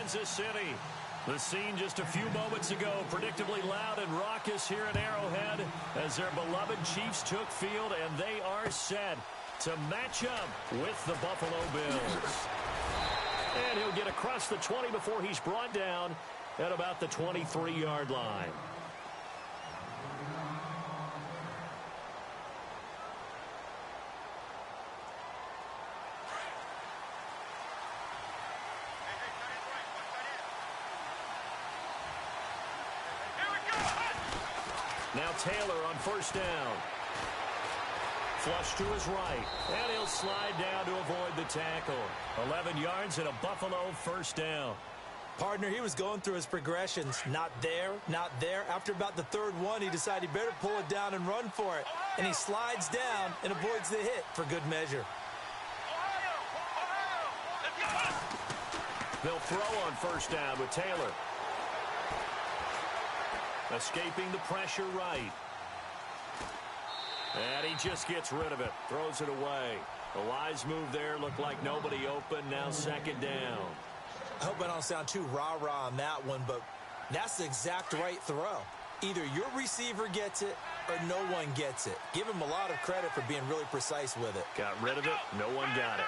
Kansas City. The scene just a few moments ago, predictably loud and raucous here at Arrowhead as their beloved Chiefs took field, and they are set to match up with the Buffalo Bills. And he'll get across the 20 before he's brought down at about the 23-yard line. Now Taylor on first down. Flush to his right, and he'll slide down to avoid the tackle. 11 yards and a Buffalo first down. Partner, he was going through his progressions. Not there, not there. After about the third one, he decided he better pull it down and run for it. And he slides down and avoids the hit for good measure. They'll throw on first down with Taylor. Escaping the pressure right. And he just gets rid of it. Throws it away. A wise move there. Looked like nobody open. Now second down. I hope I don't sound too rah-rah on that one, but that's the exact right throw. Either your receiver gets it or no one gets it. Give him a lot of credit for being really precise with it. Got rid of it. No one got it.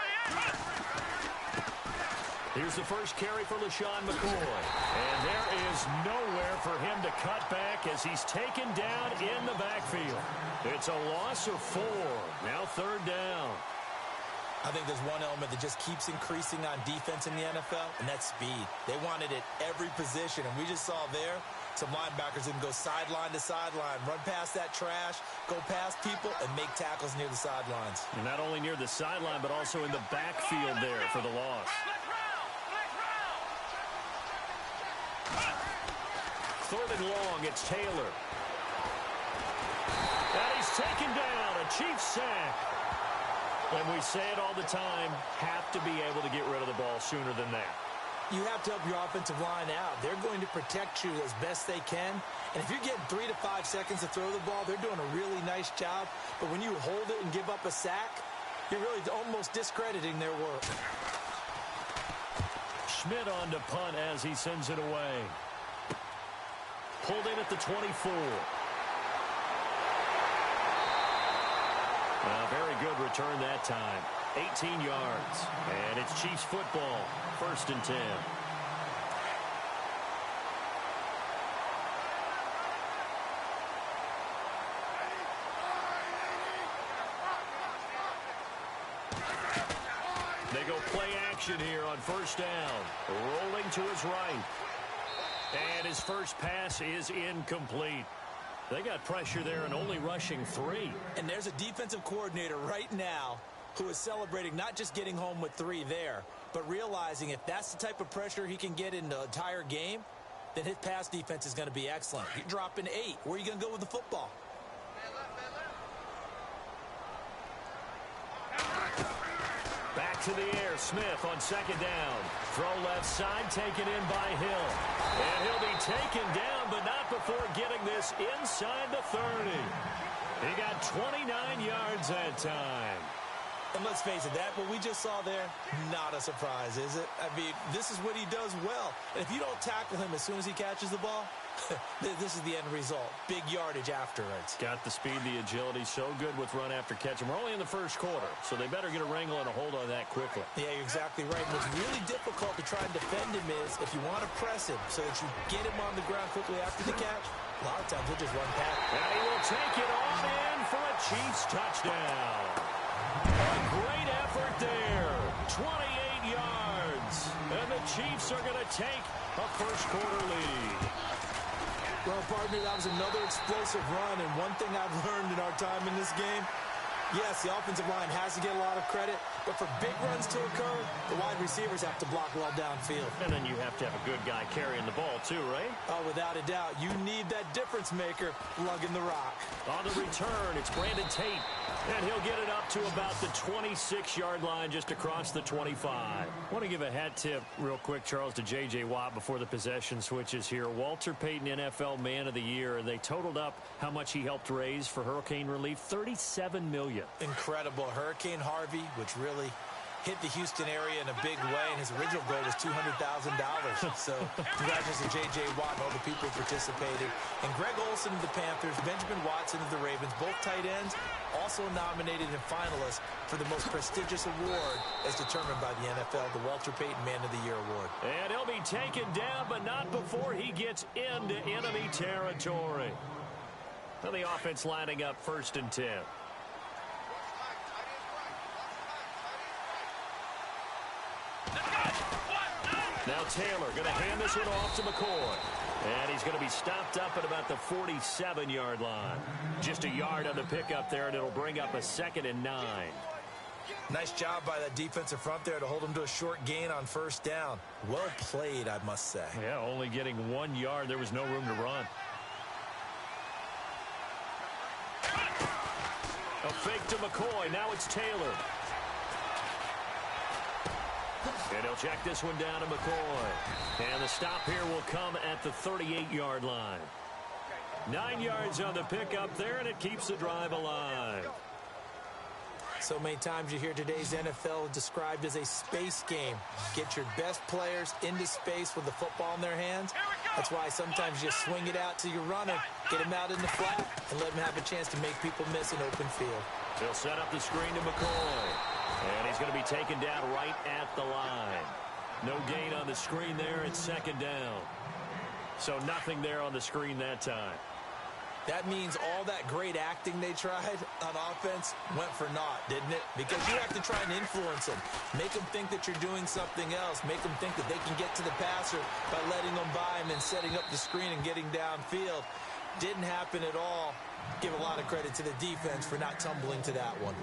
Here's the first carry for LaShawn McCoy. And there is nowhere for him to cut back as he's taken down in the backfield. It's a loss of 4. Now third down. I think there's one element that just keeps increasing on defense in the NFL, and that's speed. They want it at every position, and we just saw there some linebackers that can go sideline to sideline, run past that trash, go past people, and make tackles near the sidelines. And not only near the sideline, but also in the backfield there for the loss. Third and long, it's Taylor. And he's taken down, a Chiefs sack. And we say it all the time, have to be able to get rid of the ball sooner than that. You have to help your offensive line out. They're going to protect you as best they can. And if you're getting 3 to 5 seconds to throw the ball, they're doing a really nice job. But when you hold it and give up a sack, you're really almost discrediting their work. Schmidt on to punt as he sends it away. Pulled in at the 24. Very good return that time. 18 yards. And it's Chiefs football. First and 10. They go play action here on first down. Rolling to his right. And his first pass is incomplete. They got pressure there and only rushing 3. And there's a defensive coordinator right now who is celebrating not just getting home with 3 there, but realizing if that's the type of pressure he can get in the entire game, then his pass defense is going to be excellent. You're dropping 8. Where are you going to go with the football? Back to the air. Smith on second down. Throw left side, taken in by Hill. And he'll be taken down, but not before getting this inside the 30. He got 29 yards that time. And let's face it, that what we just saw there, not a surprise, is it? I mean, this is what he does well. And if you don't tackle him as soon as he catches the ball, this is the end result. Big yardage afterwards. Got the speed, the agility, so good with run after catch. And we're only in the first quarter, so they better get a wrangle and a hold on that quickly. Yeah, you're exactly right. And what's really difficult to try and defend him is if you want to press him so that you get him on the ground quickly after the catch, a lot of times he'll just run past. And he will take it on in for a Chiefs touchdown. A great effort there. 28 yards. And the Chiefs are going to take a first quarter lead. Well, partner, that was another explosive run, and one thing I've learned in our time in this game, yes, the offensive line has to get a lot of credit, but for big runs to occur, the wide receivers have to block well downfield. And then you have to have a good guy carrying the ball too, right? Oh, without a doubt. You need that difference maker lugging the rock. On the return, it's Brandon Tate. And he'll get it up to about the 26-yard line, just across the 25. I want to give a hat tip real quick, Charles, to J.J. Watt before the possession switches here. Walter Payton, NFL Man of the Year. They totaled up how much he helped raise for hurricane relief, $37 million. Incredible. Hurricane Harvey, which really hit the Houston area in a big way, and his original goal was $200,000. So congratulations to J.J. Watt and all the people who participated. And Greg Olsen of the Panthers, Benjamin Watson of the Ravens, both tight ends, also nominated and finalists for the most prestigious award as determined by the NFL, the Walter Payton Man of the Year Award. And he'll be taken down, but not before he gets into enemy territory. And the offense lining up 1st and 10. Now Taylor going to hand this one off to McCoy. And he's going to be stopped up at about the 47-yard line. Just a yard on the pickup there, and it'll bring up a 2nd and 9. Nice job by that defensive front there to hold him to a short gain on 1st down. Well played, I must say. Yeah, only getting 1 yard. There was no room to run. A fake to McCoy. Now it's Taylor. And he'll check this one down to McCoy. And the stop here will come at the 38-yard line. 9 yards on the pickup there, and it keeps the drive alive. So many times you hear today's NFL described as a space game. Get your best players into space with the football in their hands. That's why sometimes you swing it out to your runner, get him out in the flat, and let him have a chance to make people miss an open field. He'll set up the screen to McCoy. And he's going to be taken down right at the line. No gain on the screen there. It's 2nd down. So nothing there on the screen that time. That means all that great acting they tried on offense went for naught, didn't it? Because you have to try and influence them. Make them think that you're doing something else. Make them think that they can get to the passer by letting them by him and setting up the screen and getting downfield. Didn't happen at all. Give a lot of credit to the defense for not tumbling to that one.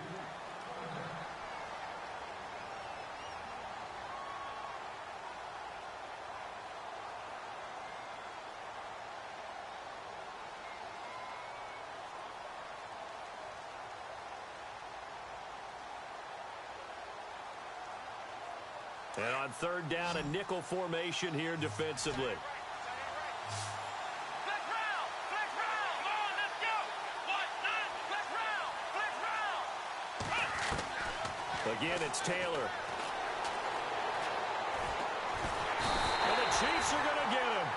And on 3rd down, a nickel formation here defensively. Again, it's Taylor. And the Chiefs are going to get him.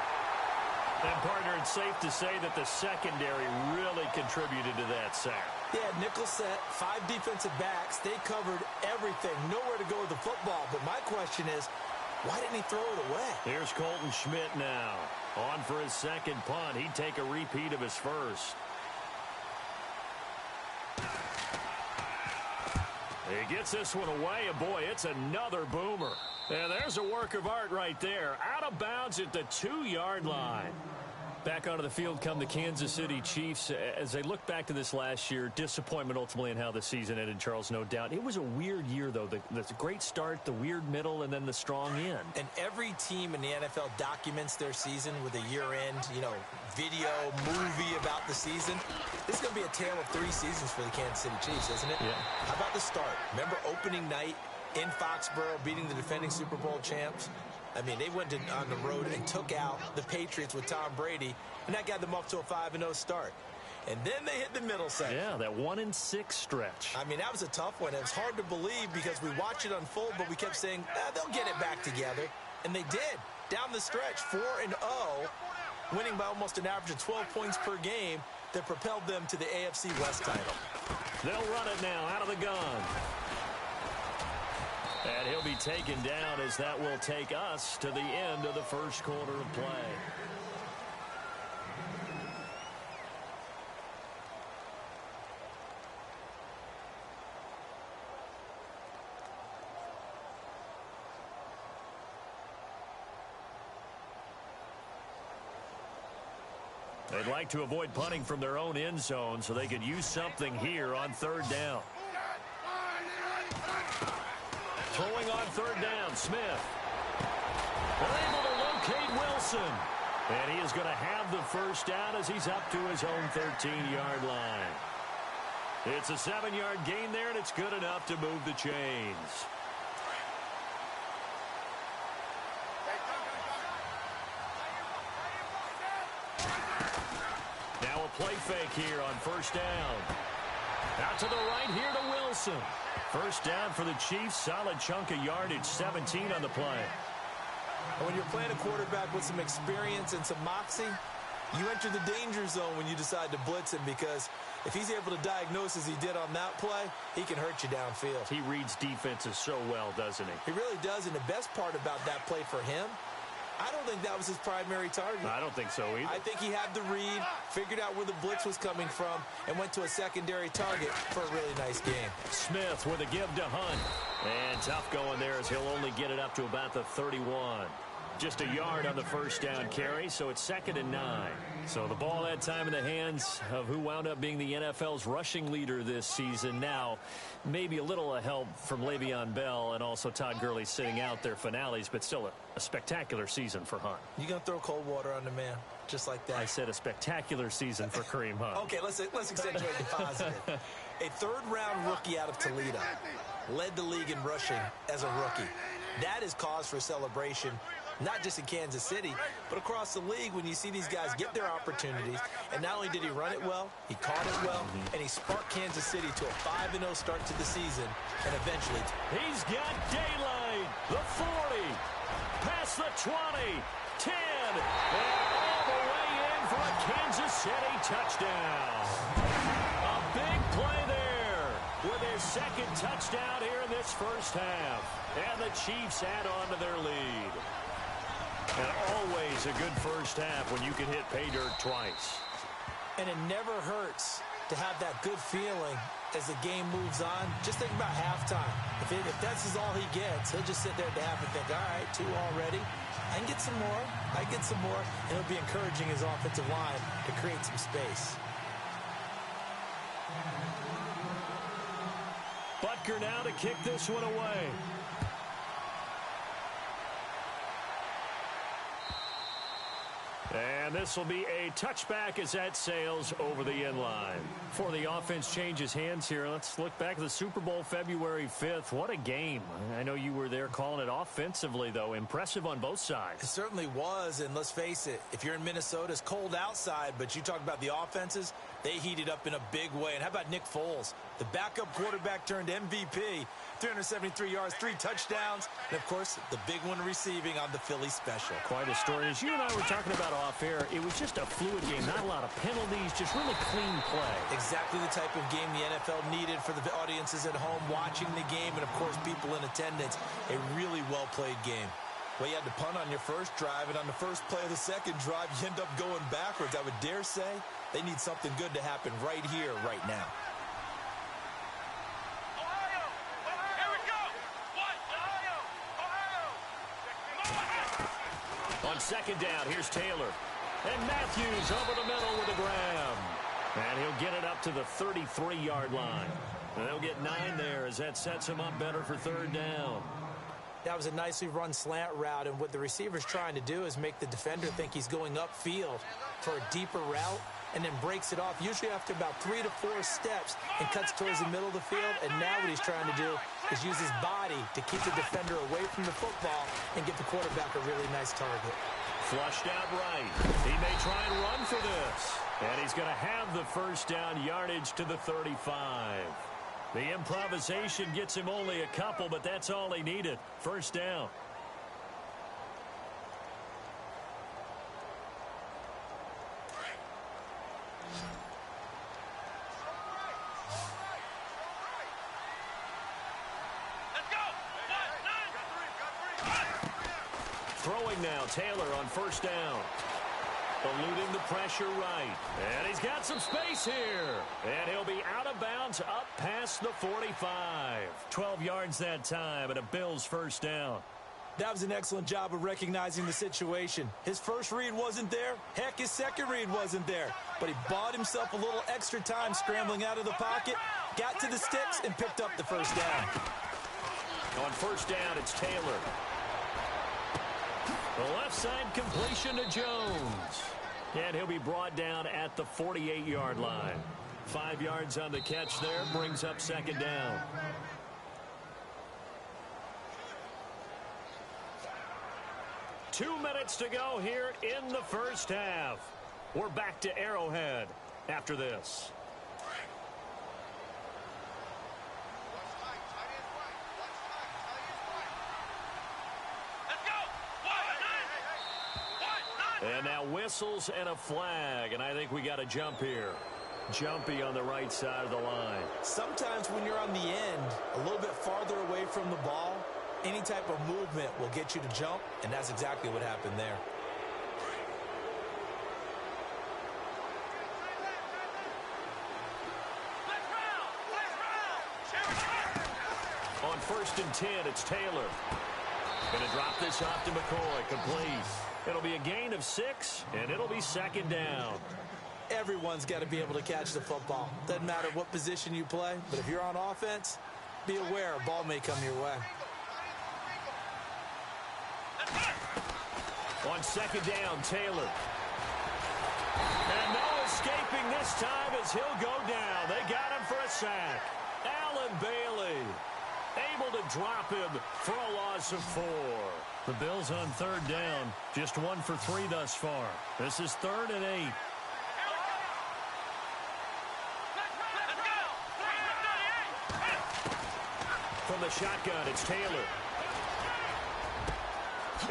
And, partner, it's safe to say that the secondary really contributed to that sack. Yeah, nickel set, 5 defensive backs. They covered everything. Nowhere to go with the football. But my question is, why didn't he throw it away? Here's Colton Schmidt now. On for his 2nd punt. He'd take a repeat of his 1st. He gets this one away, and boy, it's another boomer. And there's a work of art right there. Out of bounds at the 2-yard line. Back onto the field come the Kansas City Chiefs. As they look back to this last year, disappointment ultimately in how the season ended, Charles, no doubt. It was a weird year, though. The great start, the weird middle, and then the strong end. And every team in the NFL documents their season with a year-end, video, movie about the season. This is going to be a tale of 3 seasons for the Kansas City Chiefs, isn't it? Yeah. How about the start? Remember opening night in Foxborough, beating the defending Super Bowl champs? I mean, they went on the road and took out the Patriots with Tom Brady, and that got them off to a 5-0 start. And then they hit the middle section. Yeah, that 1-6 stretch. I mean, that was a tough one. It was hard to believe because we watched it unfold, but we kept saying, they'll get it back together. And they did. Down the stretch, 4-0, winning by almost an average of 12 points per game that propelled them to the AFC West title. They'll run it now out of the gun. And he'll be taken down as that will take us to the end of the 1st quarter of play. They'd like to avoid punting from their own end zone so they could use something here on 3rd down. Throwing on 3rd down, Smith. They're able to locate Wilson. And he is going to have the 1st down as he's up to his own 13-yard line. It's a 7-yard gain there, and it's good enough to move the chains. Now a play fake here on 1st down. Out to the right here to Wilson. First down for the Chiefs. Solid chunk of yardage, 17 on the play. When you're playing a quarterback with some experience and some moxie, you enter the danger zone when you decide to blitz him, because if he's able to diagnose as he did on that play, he can hurt you downfield. He reads defenses so well, doesn't he? He really does, and the best part about that play for him, I don't think that was his primary target. I don't think so either. I think he had the read, figured out where the blitz was coming from, and went to a secondary target for a really nice game. Smith with a give to Hunt. And tough going there as he'll only get it up to about the 31. Just a yard on the first down carry, so it's 2nd and 9. So the ball had time in the hands of who wound up being the NFL's rushing leader this season. Now, maybe a little help from Le'Veon Bell and also Todd Gurley sitting out their finales, but still a spectacular season for Hunt. You going to throw cold water on the man just like that? I said a spectacular season for Kareem Hunt. Okay, let's accentuate the positive. A third-round rookie out of Toledo led the league in rushing as a rookie. That is cause for celebration, not just in Kansas City, but across the league when you see these guys get their opportunities. And not only did he run it well, he caught it well, and he sparked Kansas City to a 5-0 start to the season, and eventually... He's got daylight. The 40, past the 20, 10, and all the way in for a Kansas City touchdown. A big play there with his second touchdown here in this first half. And the Chiefs add on to their lead. And always a good first half when you can hit pay dirt twice. And it never hurts to have that good feeling as the game moves on. Just think about halftime. If that's all he gets, he'll just sit there at the half and think, all right, 2 already. I can get some more. I can get some more. And it'll be encouraging his offensive line to create some space. Butker now to kick this one away. And this will be a touchback as that sails over the end line. Before the offense changes hands here, let's look back at the Super Bowl February 5th. What a game. I know you were there calling it offensively, though. Impressive on both sides. It certainly was, and let's face it, if you're in Minnesota, it's cold outside, but you talk about the offenses, they heated up in a big way. And how about Nick Foles? The backup quarterback turned MVP, 373 yards, 3 touchdowns, and, of course, the big one receiving on the Philly special. Quite a story. As you and I were talking about off air, it was just a fluid game, not a lot of penalties, just really clean play. Exactly the type of game the NFL needed for the audiences at home watching the game, and, of course, people in attendance. A really well-played game. Well, you had to punt on your first drive, and on the first play of the second drive, you end up going backwards. I would dare say they need something good to happen right here, right now. On second down, here's Taylor. And Matthews over the middle with a grab. And he'll get it up to the 33-yard line. And they'll get 9 there as that sets him up better for third down. That was a nicely run slant route, and what the receiver's trying to do is make the defender think he's going upfield for a deeper route, and then breaks it off, usually after about 3 to 4 steps, and cuts towards the middle of the field. And now what he's trying to do is use his body to keep the defender away from the football and get the quarterback a really nice target. Flushed out right. He may try and run for this. And he's going to have the first down yardage to the 35. The improvisation gets him only a couple, but that's all he needed. First down. Throwing now, Taylor on first down. Eluding the pressure right. And he's got some space here. And he'll be out of bounds up past the 45. 12 yards that time and a Bills first down. That was an excellent job of recognizing the situation. His first read wasn't there. Heck, his second read wasn't there. But he bought himself a little extra time scrambling out of the pocket, got to the sticks, and picked up the first down. On first down, it's Taylor. The left side completion to Jones. And he'll be brought down at the 48-yard line. 5 yards on the catch there, brings up second down. Two minutes to go here in the first half. We're back to Arrowhead after this. And now whistles and a flag, and I think we got a jump here. Jumpy on the right side of the line. Sometimes when you're on the end, a little bit farther away from the ball, any type of movement will get you to jump, and that's exactly what happened there. On 1st and 10, it's Taylor. Going to drop this off to McCoy. Complete. It'll be a gain of 6, and it'll be 2nd down. Everyone's got to be able to catch the football. Doesn't matter what position you play, but if you're on offense, be aware a ball may come your way. On 2nd down, Taylor. And no escaping this time as he'll go down. They got him for a sack. Allen Bailey able to drop him for a loss of 4. The Bills on 3rd down. Just 1 for 3 thus far. This is 3rd and 8. From the shotgun, it's Taylor.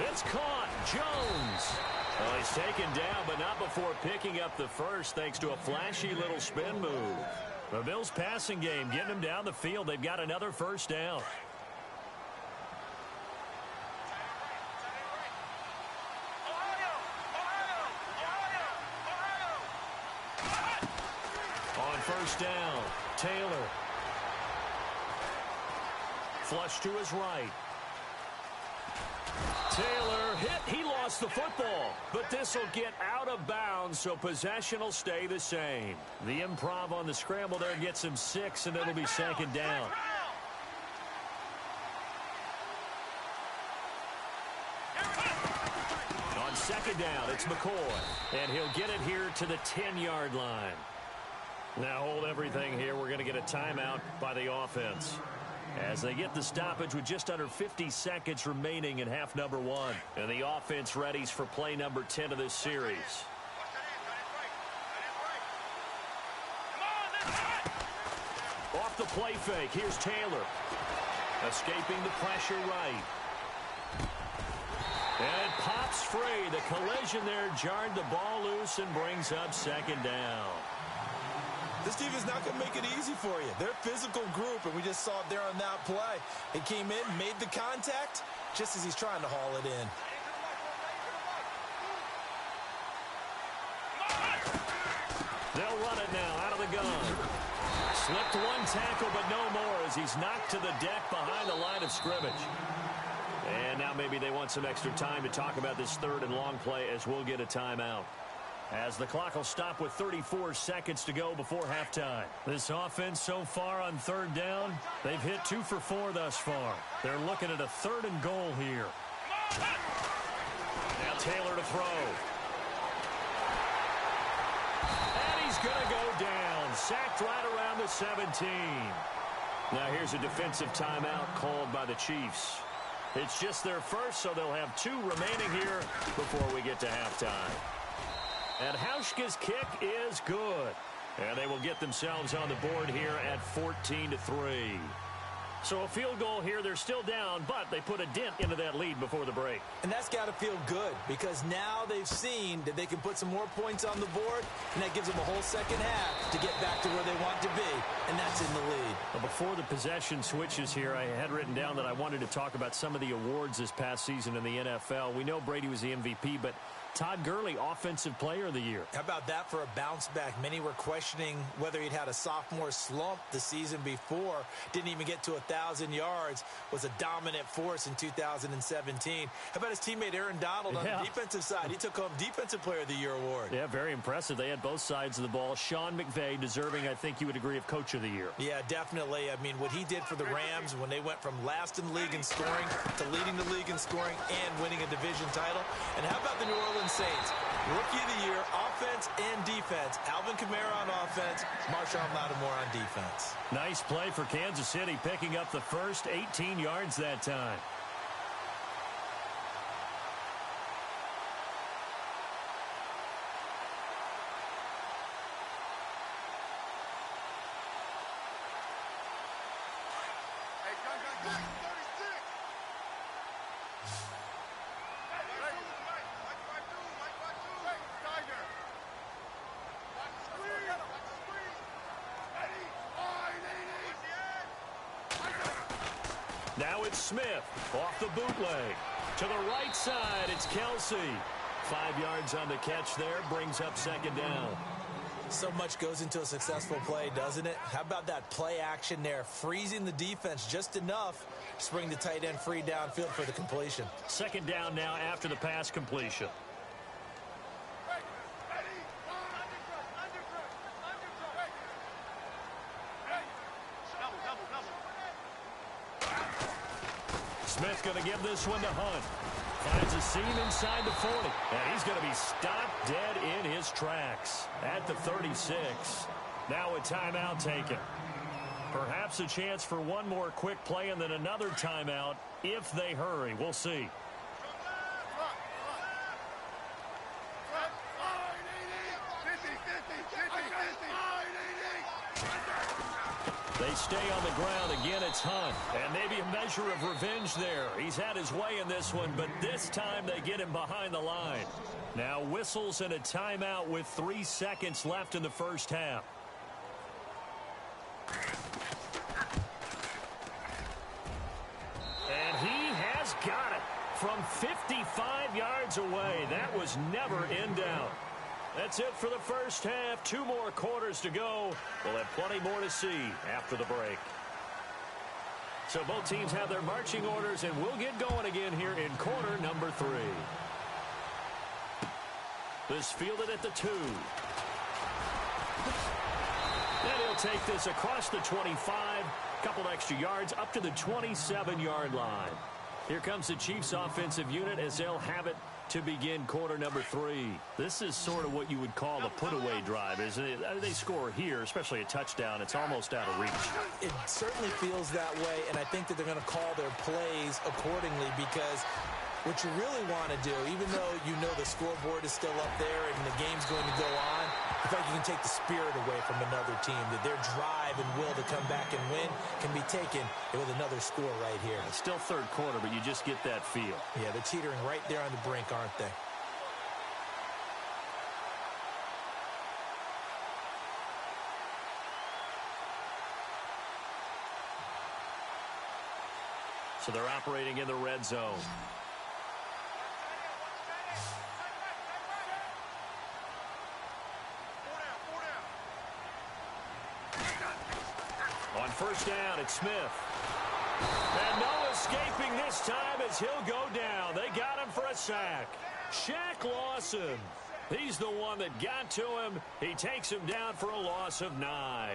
It's caught. Jones. Well, he's taken down, but not before picking up the first thanks to a flashy little spin move. The Bills' passing game getting them down the field. They've got another 1st down. On 1st down, Taylor. Flush to his right. Taylor hit. He lost the football. But this will get out of bounds, so possession will stay the same. The improv on the scramble there gets him 6, and it'll be 2nd down. On 2nd down, it's McCoy. And he'll get it here to the 10-yard line. Now hold everything here. We're going to get a timeout by the offense as they get the stoppage with just under 50 seconds remaining in half number 1. And the offense readies for play number 10 of this series. Off the play fake, here's Taylor. Escaping the pressure right. And it pops free. The collision there jarred the ball loose and brings up 2nd down. This team is not going to make it easy for you. They're a physical group, and we just saw it there on that play. He came in, made the contact, just as he's trying to haul it in. They'll run it now out of the gun. Slipped one tackle, but no more as he's knocked to the deck behind the line of scrimmage. And now maybe they want some extra time to talk about this 3rd and long play as we'll get a timeout. As the clock will stop with 34 seconds to go before halftime. This offense so far on 3rd down, they've hit 2 for 4 thus far. They're looking at a 3rd and goal here. Now Taylor to throw. And he's going to go down. Sacked right around the 17. Now here's a defensive timeout called by the Chiefs. It's just their first, so they'll have 2 remaining here before we get to halftime. And Hauschka's kick is good. And they will get themselves on the board here at 14-3. So a field goal here. They're still down, but they put a dent into that lead before the break. And that's got to feel good because now they've seen that they can put some more points on the board, and that gives them a whole second half to get back to where they want to be, and that's in the lead. Well, before the possession switches here, I had written down that I wanted to talk about some of the awards this past season in the NFL. We know Brady was the MVP, but Todd Gurley, Offensive Player of the Year. How about that for a bounce back? Many were questioning whether he'd had a sophomore slump the season before. Didn't even get to 1,000 yards. Was a dominant force in 2017. How about his teammate Aaron Donald on the defensive side? He took home Defensive Player of the Year award. Yeah, very impressive. They had both sides of the ball. Sean McVay deserving, I think you would agree, of Coach of the Year. Yeah, definitely. I mean, what he did for the Rams when they went from last in the league in scoring to leading the league in scoring and winning a division title. And how about the New Orleans Saints? Rookie of the Year, offense and defense. Alvin Kamara on offense, Marshawn Lattimore on defense. Nice play for Kansas City, picking up the first 18 yards that time. Now it's Smith off the bootleg. To the right side, it's Kelsey. 5 yards on the catch there, brings up second down. So much goes into a successful play, doesn't it? How about that play action there, freezing the defense just enough to bring the tight end free downfield for the completion. Second down now after the pass completion. Smith going to give this one to Hunt. Finds a seam inside the 40. And he's going to be stopped dead in his tracks at the 36. Now a timeout taken. Perhaps a chance for one more quick play and then another timeout if they hurry. We'll see. They stay on the ground. Again, it's Hunt. And maybe a measure of revenge there. He's had his way in this one, but this time they get him behind the line. Now whistles and a timeout with 3 seconds left in the first half. And he has got it from 55 yards away. That was never in doubt. That's it for the first half. 2 more quarters to go. We'll have plenty more to see after the break. So both teams have their marching orders, and we'll get going again here in quarter number 3. This fielded at the 2. And he'll take this across the 25. Couple extra yards up to the 27-yard line. Here comes the Chiefs offensive unit as they'll have it to begin quarter number 3. This is sort of what you would call the put-away drive, isn't it? They score here, especially a touchdown. It's almost out of reach. It certainly feels that way, and I think that they're going to call their plays accordingly because what you really want to do, even though you know the scoreboard is still up there and the game's going to go on, I feel like you can take the spirit away from another team, that their drive and will to come back and win can be taken with another score right here. It's still third quarter, but you just get that feel. Yeah, they're teetering right there on the brink, aren't they? So they're operating in the red zone. On first down, it's Smith. And no escaping this time as he'll go down. They got him for a sack. Shaq Lawson. He's the one that got to him. He takes him down for a loss of 9.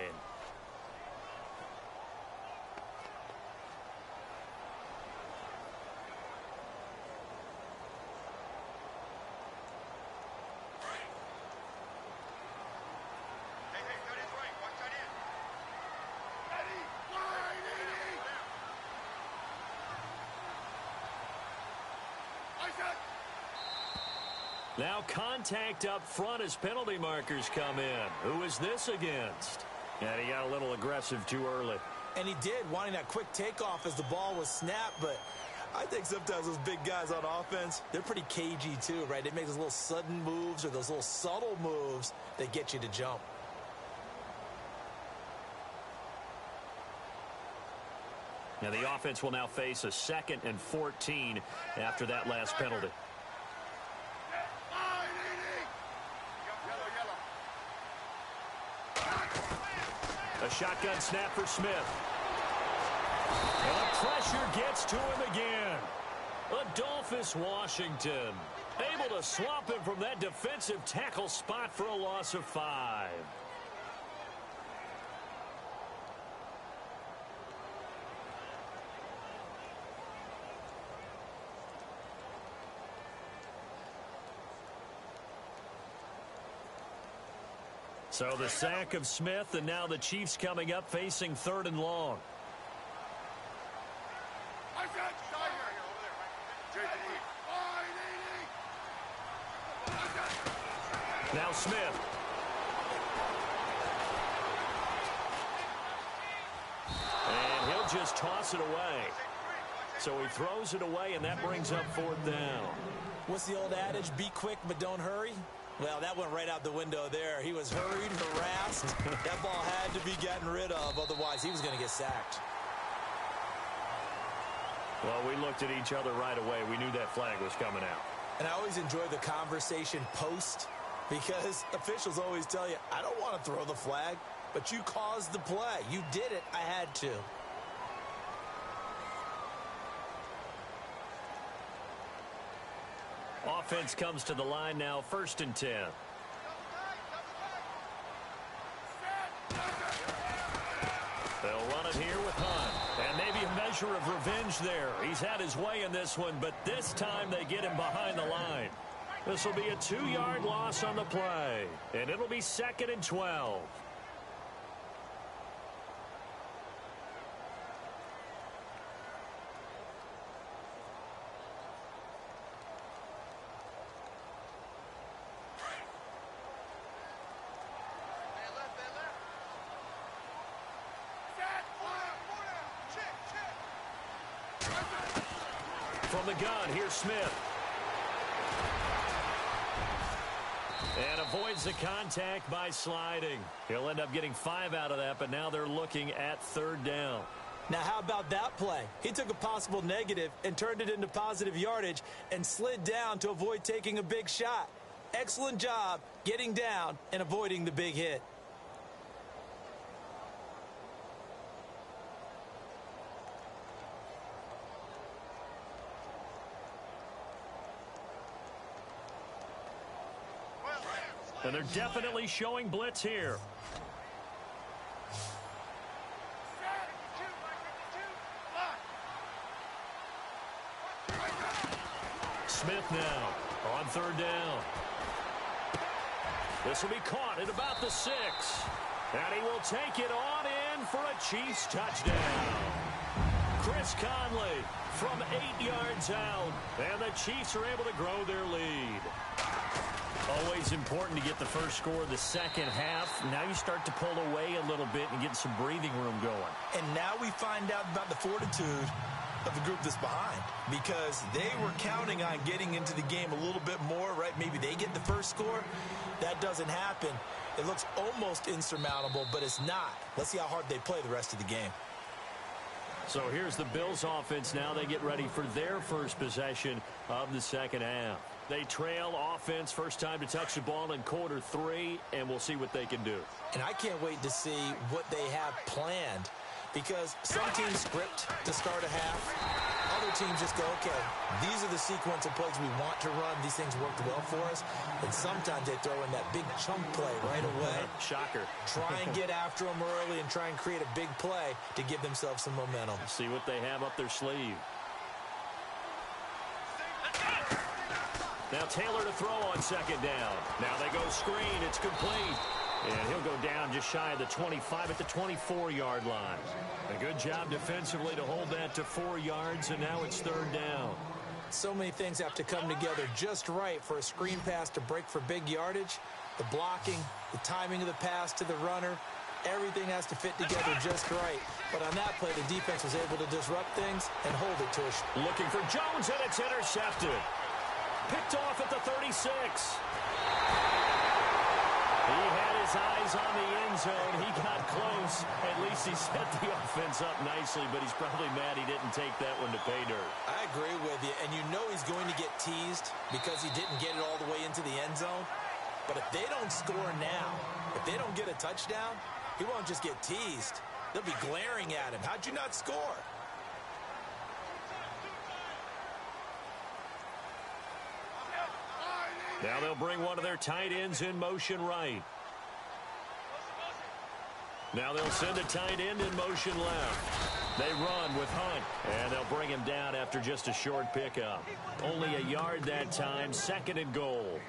Now contact up front as penalty markers come in. Who is this against? And he got a little aggressive too early. And he did, wanting that quick takeoff as the ball was snapped, but I think sometimes those big guys on offense, they're pretty cagey too, right? They make those little sudden moves or those little subtle moves that get you to jump. Now the offense will now face a 2nd and 14 after that last penalty. A shotgun snap for Smith. And the pressure gets to him again. Adolphus Washington able to swamp him from that defensive tackle spot for a loss of 5. So the sack of Smith, and now the Chiefs coming up facing 3rd and long. Now Smith. And he'll just toss it away. So he throws it away, and that brings up 4th down. What's the old adage? Be quick, but don't hurry. Well, that went right out the window there. He was hurried, harassed. That ball had to be gotten rid of, otherwise he was going to get sacked. Well, we looked at each other right away. We knew that flag was coming out. And I always enjoy the conversation post because officials always tell you, I don't want to throw the flag, but you caused the play. You did it. I had to. Offense comes to the line now, 1st and 10. They'll run it here with Hunt. And maybe a measure of revenge there. He's had his way in this one, but this time they get him behind the line. This will be a 2-yard loss on the play. And it'll be 2nd and 12. From the gun, here's Smith. And avoids the contact by sliding. He'll end up getting 5 out of that, but now they're looking at 3rd down. Now, how about that play? He took a possible negative and turned it into positive yardage and slid down to avoid taking a big shot. Excellent job getting down and avoiding the big hit. And they're definitely showing blitz here. Smith now on 3rd down. This will be caught at about the 6. And he will take it on in for a Chiefs touchdown. Chris Conley from 8 yards out. And the Chiefs are able to grow their lead. Always important to get the first score of the second half. Now you start to pull away a little bit and get some breathing room going. And now we find out about the fortitude of the group that's behind, because they were counting on getting into the game a little bit more, right? Maybe they get the first score. That doesn't happen. It looks almost insurmountable, but it's not. Let's see how hard they play the rest of the game. So here's the Bills offense now. They get ready for their first possession of the second half. They trail offense, first time to touch the ball in quarter 3, and we'll see what they can do. And I can't wait to see what they have planned, because some teams script to start a half. Other teams just go, okay, these are the sequence of plays we want to run. These things worked well for us. And sometimes they throw in that big chunk play right away. Shocker. Try and get after them early and try and create a big play to give themselves some momentum. See what they have up their sleeve. Now Taylor to throw on 2nd down. Now they go screen. It's complete. And he'll go down just shy of the 25 at the 24-yard line. A good job defensively to hold that to 4 yards, and now it's 3rd down. So many things have to come together just right for a screen pass to break for big yardage. The blocking, the timing of the pass to the runner, everything has to fit together just right. But on that play, the defense was able to disrupt things and hold it to us. Looking for Jones, and it's intercepted. Picked off at the 36. He had his eyes on the end zone. He got close. At least he set the offense up nicely, but he's probably mad he didn't take that one to pay dirt. I agree with you, and you know he's going to get teased because he didn't get it all the way into the end zone. But if they don't score now, if they don't get a touchdown, he won't just get teased. They'll be glaring at him. How'd you not score? Now they'll bring one of their tight ends in motion right. Now they'll send a tight end in motion left. They run with Hunt, and they'll bring him down after just a short pickup. Only a yard that time, 2nd and goal.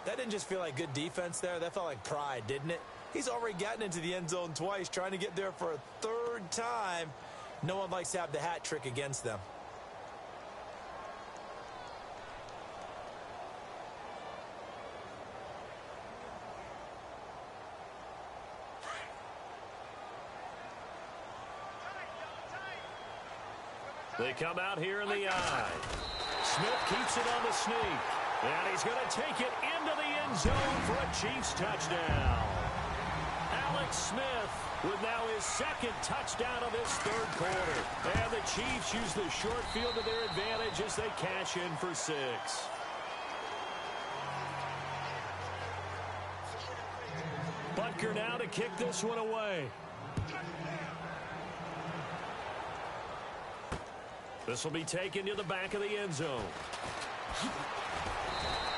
That didn't just feel like good defense there. That felt like pride, didn't it? He's already gotten into the end zone twice, trying to get there for a 3rd time. No one likes to have the hat trick against them. They come out here in the eye. Smith keeps it on the sneak. And he's going to take it into the end zone for a Chiefs touchdown. Alex Smith with now his second touchdown of this third quarter. And the Chiefs use the short field to their advantage as they cash in for 6. Butker now to kick this one away. This will be taken to the back of the end zone.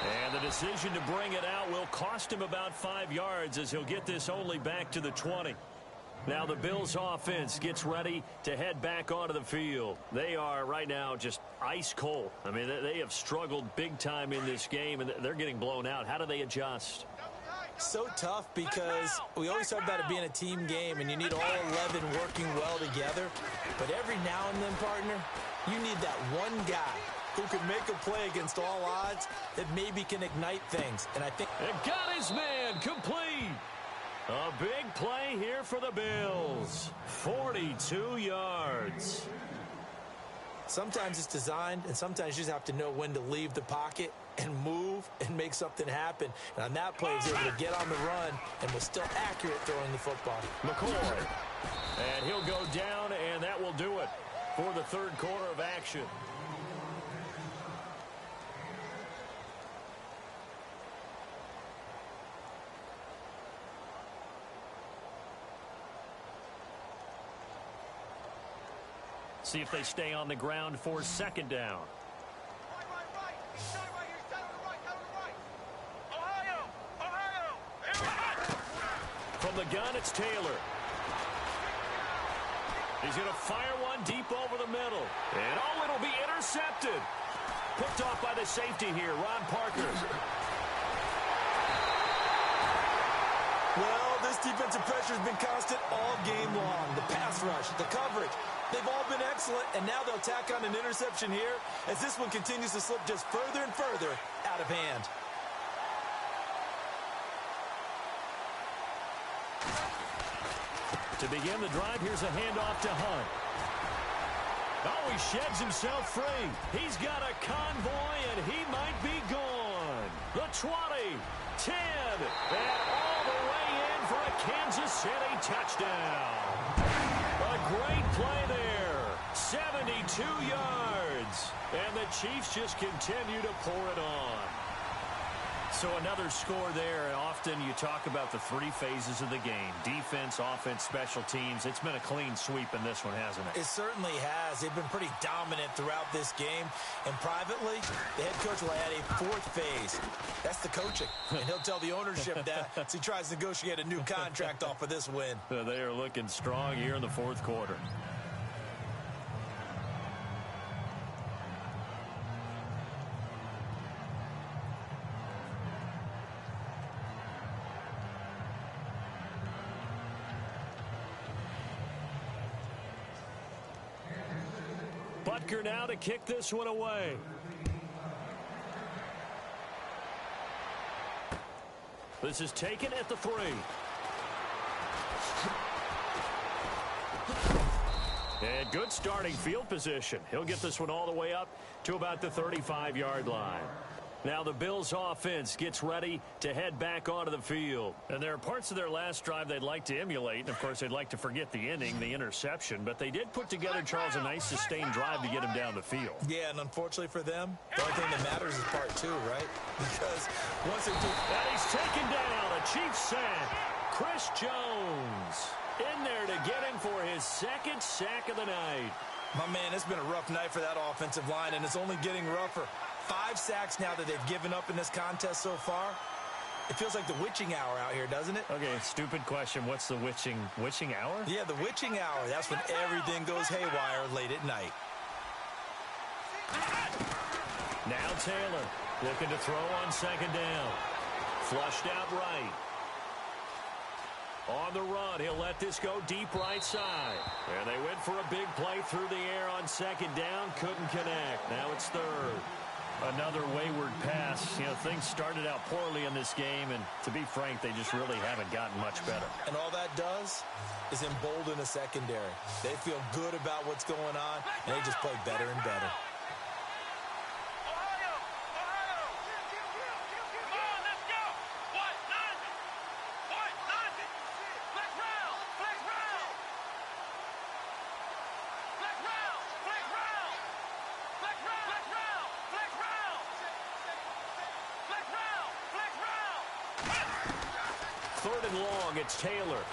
And the decision to bring it out will cost him about 5 yards as he'll get this only back to the 20. Now the Bills offense gets ready to head back onto the field. They are right now just ice cold. I mean, they have struggled big time in this game, and they're getting blown out. How do they adjust? So tough because we always talk about it being a team game, and you need all 11 working well together. But every now and then, partner, you need that one guy who can make a play against all odds that maybe can ignite things. And I think... And got his man complete. A big play here for the Bills. 42 yards. Sometimes it's designed, and sometimes you just have to know when to leave the pocket and move and make something happen. And on that play, he was able to get on the run and was still accurate throwing the football. McCoy. And he'll go down, and that will do it for the third quarter of action. See if they stay on the ground for second down. From the gun, it's Taylor. He's going to fire one deep over the middle. And, oh, it'll be intercepted. Picked off by the safety here, Ron Parker. Well, this defensive pressure has been constant all game long. The pass rush, the coverage, they've all been excellent, and now they'll tack on an interception here as this one continues to slip just further and further out of hand. To begin the drive, here's a handoff to Hunt. Oh, he sheds himself free. He's got a convoy, and he might be gone. The 20, 10, and all the way in for a Kansas City touchdown. A great play there. 72 yards. And the Chiefs just continue to pour it on. So another score there, and often you talk about the 3 phases of the game. Defense, offense, special teams. It's been a clean sweep in this one, hasn't it? It certainly has. They've been pretty dominant throughout this game. And privately, the head coach will add a 4th phase. That's the coaching. And he'll tell the ownership that as he tries to negotiate a new contract off of this win. They are looking strong here in the 4th quarter. Butker now to kick this one away. This is taken at the 3. And good starting field position. He'll get this one all the way up to about the 35-yard line. Now the Bills offense gets ready to head back onto the field. And there are parts of their last drive they'd like to emulate. And, of course, they'd like to forget the inning, the interception. But they did put together, Charles, a nice sustained drive to get him down the field. Yeah, and unfortunately for them, the only thing that matters is part 2, right? Because once they do... And he's taken down. A Chiefs sack. Chris Jones in there to get him for his 2nd sack of the night. My man, it's been a rough night for that offensive line, and it's only getting rougher. 5 sacks now that they've given up in this contest so far. It feels like the witching hour out here, doesn't it? Okay, stupid question. What's the witching hour? Yeah, the witching hour. That's when everything goes haywire late at night. Now Taylor looking to throw on 2nd down. Flushed out right. On the run, he'll let this go deep right side. And they went for a big play through the air on 2nd down. Couldn't connect. Now it's 3rd. Another wayward pass. You know, things started out poorly in this game, and to be frank, they just really haven't gotten much better. And all that does is embolden a secondary. They feel good about what's going on, and they just play better and better. 3rd and long. It's Taylor.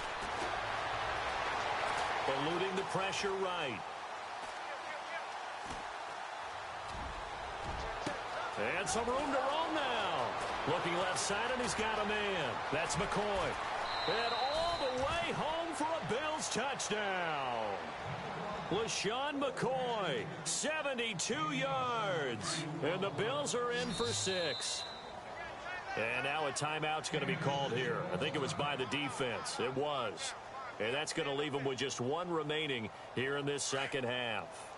Eluding the pressure right. And some room to roam now. Looking left side, and he's got a man. That's McCoy. And all the way home for a Bills touchdown. LaShawn McCoy, 72 yards. And the Bills are in for 6. And now a timeout's going to be called here. I think it was by the defense. It was. And that's going to leave them with just 1 remaining here in this second half.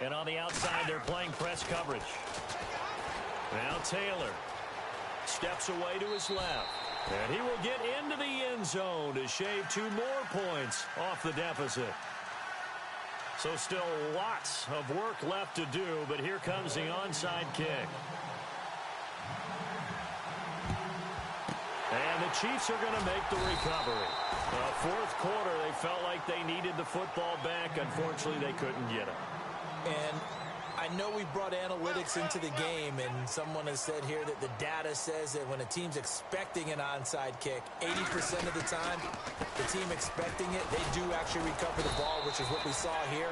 And on the outside, they're playing press coverage. Now Taylor steps away to his left. And he will get into the end zone to shave 2 more points off the deficit. So still lots of work left to do, but here comes the onside kick. And the Chiefs are going to make the recovery. Fourth quarter, they felt like they needed the football back. Unfortunately, they couldn't get it. And I know we brought analytics into the game, and someone has said here that the data says that when a team's expecting an onside kick, 80% of the time, the team expecting it, they do actually recover the ball, which is what we saw here.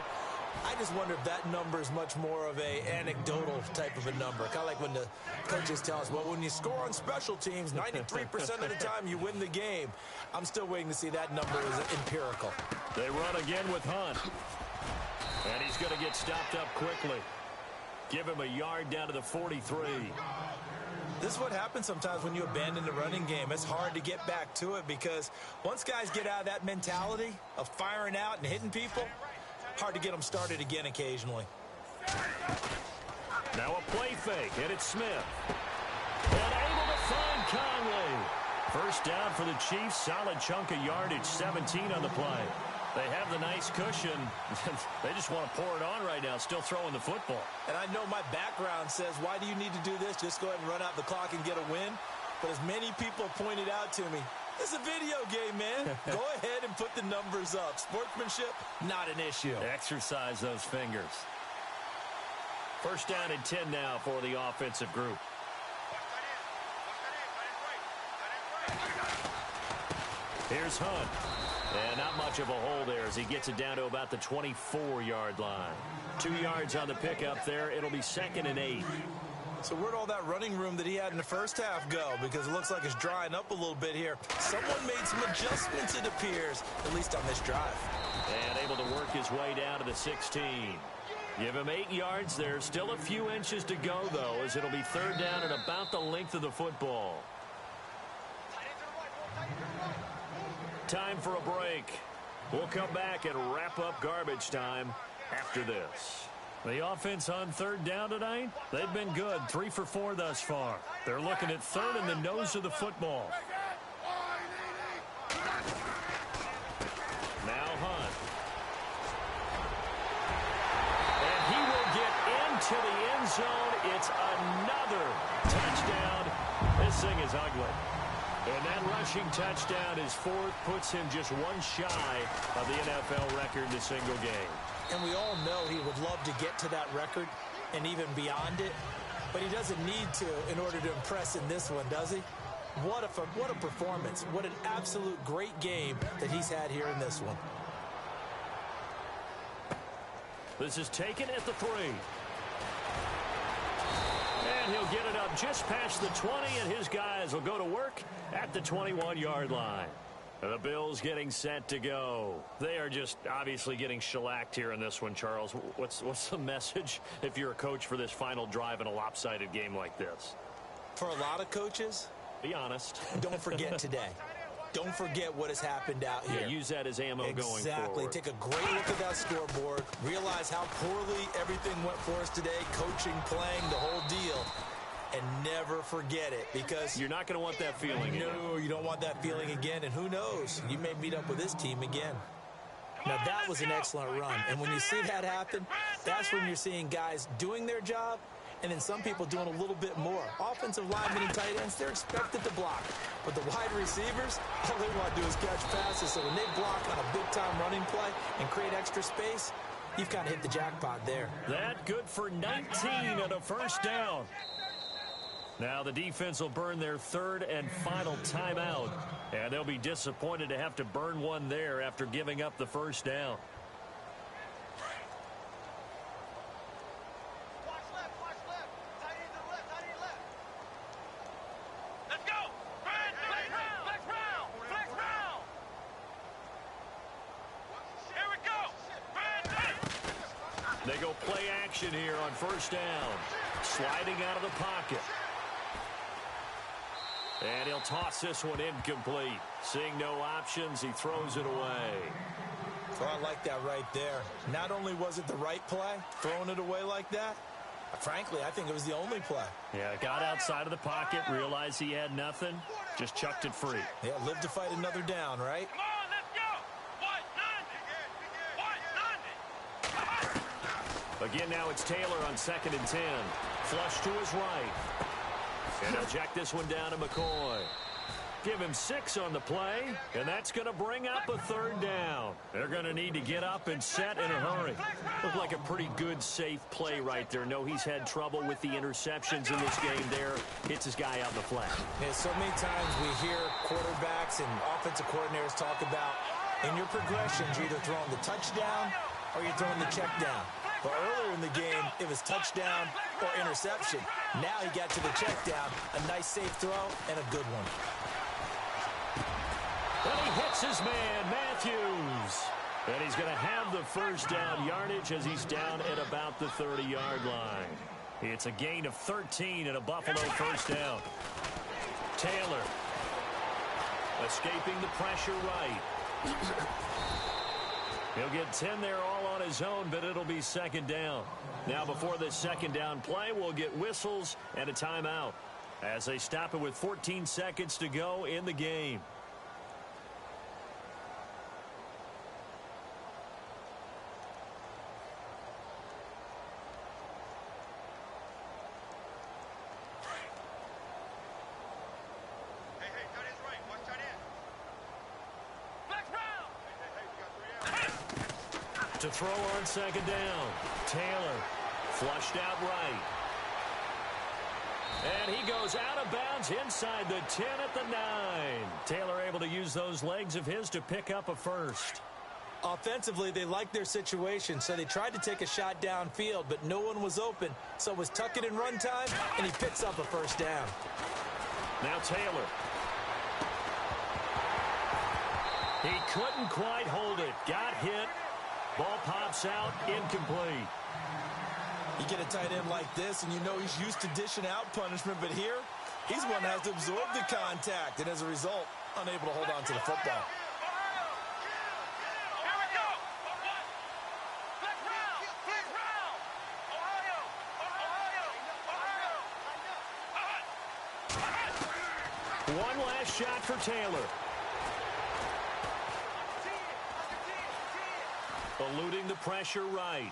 I just wonder if that number is much more of a anecdotal type of a number. Kind of like when the coaches tell us, well, when you score on special teams, 93% of the time you win the game. I'm still waiting to see that number is empirical. They run again with Hunt. And he's going to get stopped up quickly. Give him a yard down to the 43. This is what happens sometimes when you abandon the running game. It's hard to get back to it because once guys get out of that mentality of firing out and hitting people, hard to get them started again occasionally. Now a play fake, and it's Smith. And able to find Conley. First down for the Chiefs. Solid chunk of yardage, 17 on the play. They have the nice cushion. They just want to pour it on right now, still throwing the football. And I know my background says, why do you need to do this? Just go ahead and run out the clock and get a win. But as many people pointed out to me, it's a video game, man. Go ahead and put the numbers up. Sportsmanship, not an issue. Exercise those fingers. First down and 10 now for the offensive group. Here's Hunt. And not much of a hole there as he gets it down to about the 24-yard line. 2 yards on the pickup there. It'll be 2nd and 8. So where'd all that running room that he had in the first half go? Because it looks like it's drying up a little bit here. Someone made some adjustments, it appears, at least on this drive. And able to work his way down to the 16. Give him 8 yards there. Still a few inches to go, though, as it'll be 3rd down and about the length of the football. Time for a break. We'll come back and wrap up garbage time after this. The offense on 3rd down tonight, they've been good. 3 for 4 thus far. They're looking at 3rd in the nose of the football. Now Hunt. And he will get into the end zone. It's another touchdown. This thing is ugly. And that rushing touchdown is 4th, puts him just 1 shy of the NFL record in a single game. And we all know he would love to get to that record and even beyond it, but he doesn't need to in order to impress in this one, does he? What a performance. What an absolute great game that he's had here in this one. This is taken at the 3. And he'll get it up just past the 20, and his guys will go to work at the 21-yard line. The Bills getting set to go. They are just obviously getting shellacked here in this one, Charles. What's the message if you're a coach for this final drive in a lopsided game like this? For a lot of coaches, be honest. Don't forget today. Don't forget what has happened out here. Yeah, use that as ammo going forward. Exactly. Take a great look at that scoreboard. Realize how poorly everything went for us today. Coaching, playing, the whole deal. And never forget it, because you're not going to want that feeling again. No, you don't want that feeling again. And who knows? You may meet up with this team again. Now, that was an excellent run. And when you see that happen, that's when you're seeing guys doing their job, and then some people doing a little bit more. Offensive linemen and tight ends, they're expected to block. But the wide receivers, all they want to do is catch passes. So when they block on a big big-time running play and create extra space, you've kind of hit the jackpot there. That good for 19 and a first down. Now the defense will burn their third and final timeout, and they'll be disappointed to have to burn one there after giving up the first down. They go play action here on first down. Sliding out of the pocket. And he'll toss this one incomplete. Seeing no options, he throws it away. So I like that right there. Not only was it the right play, throwing it away like that, frankly, I think it was the only play. Yeah, got outside of the pocket, realized he had nothing, just chucked it free. Yeah, live to fight another down, right? Come on, let's go. Again, now it's Taylor on 2nd and 10. Flush to his right. And he'll jack this one down to McCoy. Give him 6 on the play, and that's going to bring up a third down. They're going to need to get up and set in a hurry. Looked like a pretty good, safe play right there. No, he's had trouble with the interceptions in this game there. Hits his guy out in the flat. Yeah, so many times we hear quarterbacks and offensive coordinators talk about in your progressions, you're either throwing the touchdown or you're throwing the check down. But earlier in the game, it was touchdown or interception. Now he got to the check down, a nice safe throw, and a good one. And he hits his man, Matthews. And he's going to have the first down yardage as he's down at about the 30-yard line. It's a gain of 13 and a Buffalo first down. Taylor escaping the pressure right. He'll get 10 there all on his own, but it'll be second down. Now before this second down play, we'll get whistles and a timeout as they stop it with 14 seconds to go in the game. To throw on second down. Taylor flushed out right. And he goes out of bounds inside the 10 at the 9. Taylor able to use those legs of his to pick up a first. Offensively, they liked their situation, so they tried to take a shot downfield, but no one was open. So it was tuck it in run time, and he picks up a first down. Now Taylor. He couldn't quite hold it. Got hit. Ball pops out, incomplete. You get a tight end like this, and you know he's used to dishing out punishment, but here, he's one that has to absorb the contact, and as a result, unable to hold on to the football. One last shot for Taylor. Eluding the pressure right.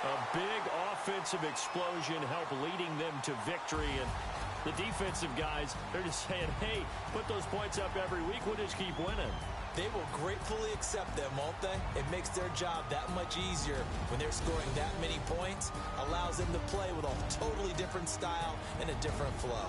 A big offensive explosion helped leading them to victory. And the defensive guys, they're just saying, hey, put those points up every week. We'll just keep winning. They will gratefully accept them, won't they? It makes their job that much easier when they're scoring that many points. Allows them to play with a totally different style and a different flow.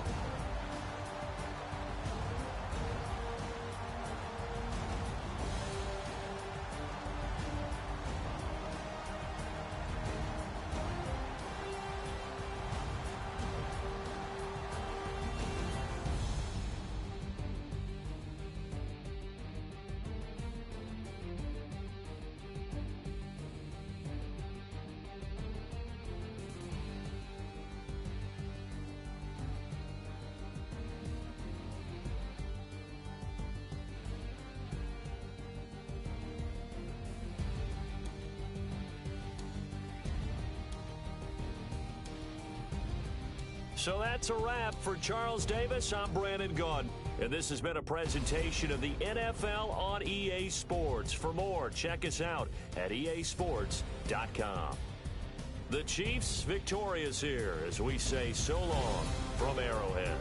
So that's a wrap for Charles Davis. I'm Brandon Gaudin, and this has been a presentation of the NFL on EA Sports. For more, check us out at easports.com. The Chiefs victorious here as we say so long from Arrowhead.